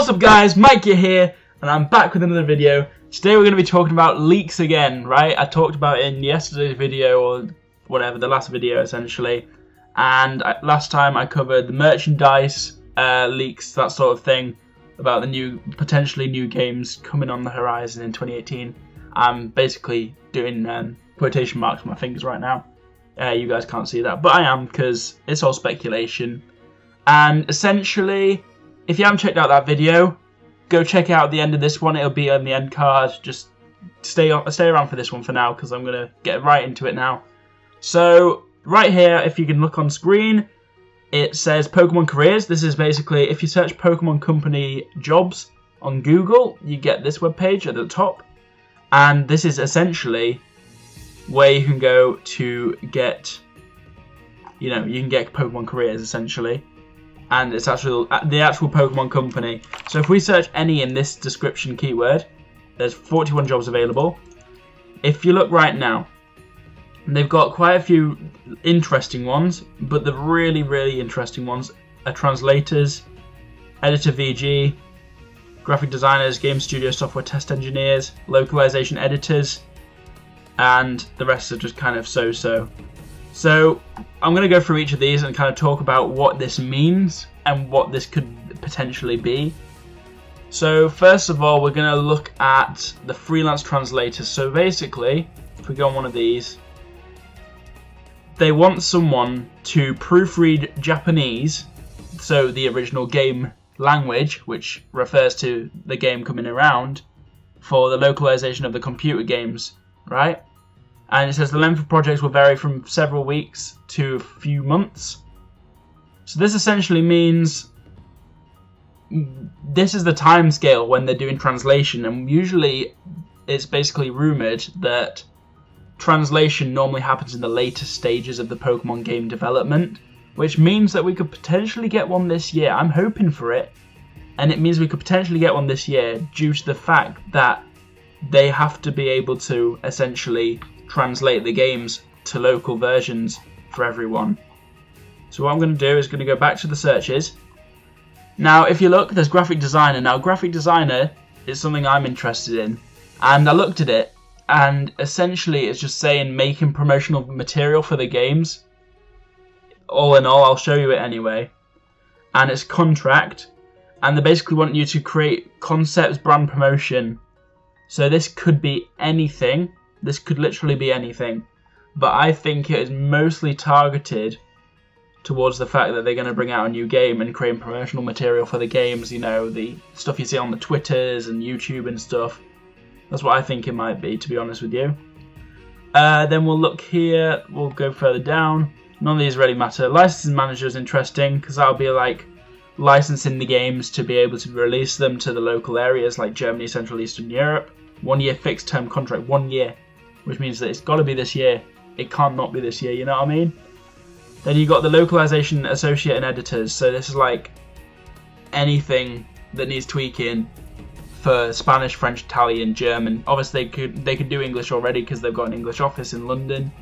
What's up guys, Maikya here, and I'm back with another video. Today we're going to be talking about leaks again, right? I talked about it in yesterday's video, or whatever, the last video essentially. And last time I covered the merchandise leaks, that sort of thing, about the potentially new games coming on the horizon in 2018. I'm basically doing quotation marks with my fingers right now. You guys can't see that, but I am, because it's all speculation. And essentially, if you haven't checked out that video, go check out the end of this one. It'll be on the end card. Just stay around for this one for now, because I'm going to get right into it now. So, right here, if you can look on screen, it says Pokemon Careers. This is basically, if you search Pokemon Company jobs on Google, you get this webpage at the top. And this is essentially where you can go to get, you can get Pokemon Careers, essentially. And it's actually the actual Pokemon Company. So if we search any in this description keyword, there's 41 jobs available. If you look right now, they've got quite a few interesting ones, but the really, really interesting ones are translators, editor VG, graphic designers, game studio software test engineers, localization editors, and the rest are just kind of so-so. So I'm going to go through each of these and kind of talk about what this means and what this could potentially be. So first of all, we're going to look at the Freelance Translator. So basically, if we go on one of these, they want someone to proofread Japanese, so the original game language, which refers to the game coming around, for the localization of the computer games, right? And it says the length of projects will vary from several weeks to a few months. So this essentially means this is the time scale when they're doing translation, and usually it's basically rumoured that translation normally happens in the later stages of the Pokemon game development, which means that we could potentially get one this year. I'm hoping for it, and it means we could potentially get one this year due to the fact that they have to be able to essentially translate the games to local versions for everyone. So what I'm going to do is going to go back to the searches. Now if you look, there's graphic designer. Now graphic designer is something I'm interested in, and I looked at it, and essentially it's just saying making promotional material for the games. All in all, I'll show you it anyway. And it's contract, and they basically want you to create concepts, brand promotion. So this could be anything. This could literally be anything, but I think it is mostly targeted towards the fact that they're going to bring out a new game and create promotional material for the games, the stuff you see on the Twitters and YouTube and stuff. That's what I think it might be, to be honest with you. Then we'll look here, we'll go further down. None of these really matter. Licensing manager is interesting, because that'll be like licensing the games to be able to release them to the local areas like Germany, Central Eastern Europe. 1 year fixed term contract, 1 year. Which means that it's got to be this year. It can't not be this year, you know what I mean? Then you got the localization associate and editors. So this is like anything that needs tweaking for Spanish, French, Italian, German. Obviously they could do English already because they've got an English office in London.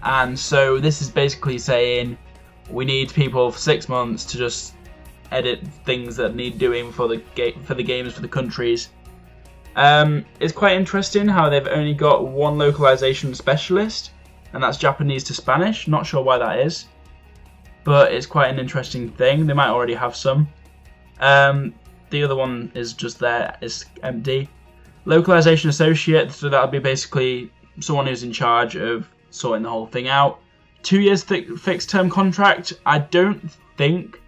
And so this is basically saying we need people for 6 months to just edit things that need doing for the games for the countries. It's quite interesting how they've only got one localization specialist, and that's Japanese to Spanish. Not sure why that is, but it's quite an interesting thing. They might already have some. The other one is just there, it's empty. Localization associate, so that'll be basically someone who's in charge of sorting the whole thing out. 2 years fixed term contract. I don't think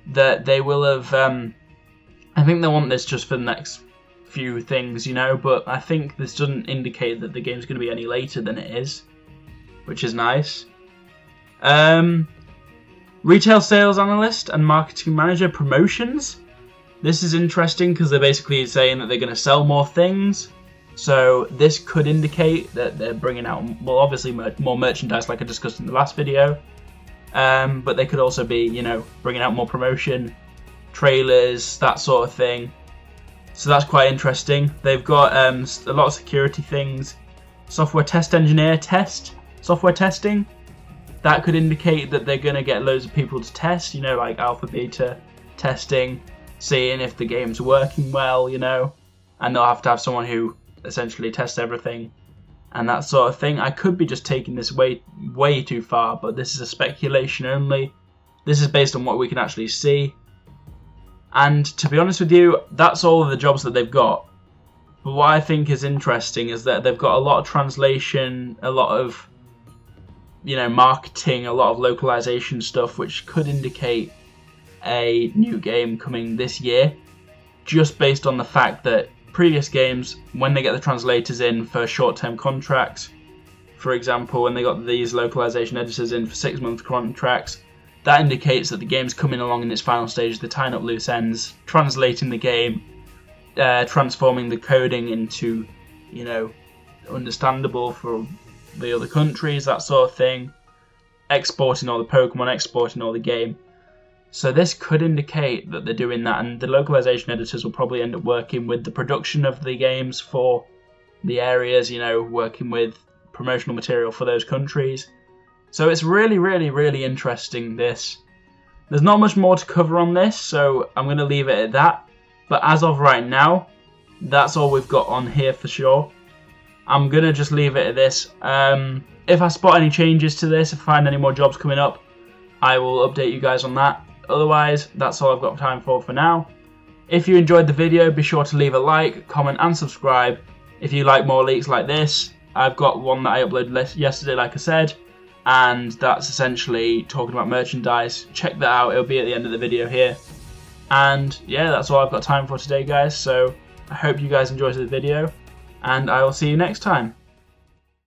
that they will have. I think they want this just for the next few things, but I think this doesn't indicate that the game's going to be any later than it is, which is nice. Retail sales analyst and marketing manager promotions. This is interesting because they're basically saying that they're going to sell more things, so this could indicate that they're bringing out, well, obviously more merchandise like I discussed in the last video, but they could also be, bringing out more promotion, trailers, that sort of thing. So that's quite interesting. They've got a lot of security things. Software test engineer, software testing. That could indicate that they're going to get loads of people to test, like alpha, beta testing. seeing if the game's working well, you know, and they'll have to have someone who essentially tests everything and that sort of thing. I could be just taking this way too far, but this is a speculation only. This is based on what we can actually see. And to be honest with you, that's all of the jobs that they've got. But what I think is interesting is that they've got a lot of translation, a lot of, you know, marketing, a lot of localization stuff, which could indicate a new game coming this year, just based on the fact that previous games, when they get the translators in for short-term contracts, for example, when they got these localization editors in for 6-month contracts, that indicates that the game's coming along in its final stage. They're tying up loose ends, translating the game, transforming the coding into, you know, understandable for the other countries, that sort of thing, exporting all the Pokemon, exporting all the game. So this could indicate that they're doing that, and the localization editors will probably end up working with the production of the games for the areas, you know, working with promotional material for those countries. So it's really, really, really interesting, this. There's not much more to cover on this, so I'm going to leave it at that. But as of right now, that's all we've got on here for sure. I'm going to just leave it at this. If I spot any changes to this, if I find any more jobs coming up, I will update you guys on that. Otherwise, that's all I've got time for now. If you enjoyed the video, be sure to leave a like, comment and subscribe. If you like more leaks like this, I've got one that I uploaded yesterday, like I said, and that's essentially talking about merchandise. Check that out, it'll be at the end of the video here. And yeah, that's all I've got time for today, guys, so I hope you guys enjoyed the video, and I will see you next time.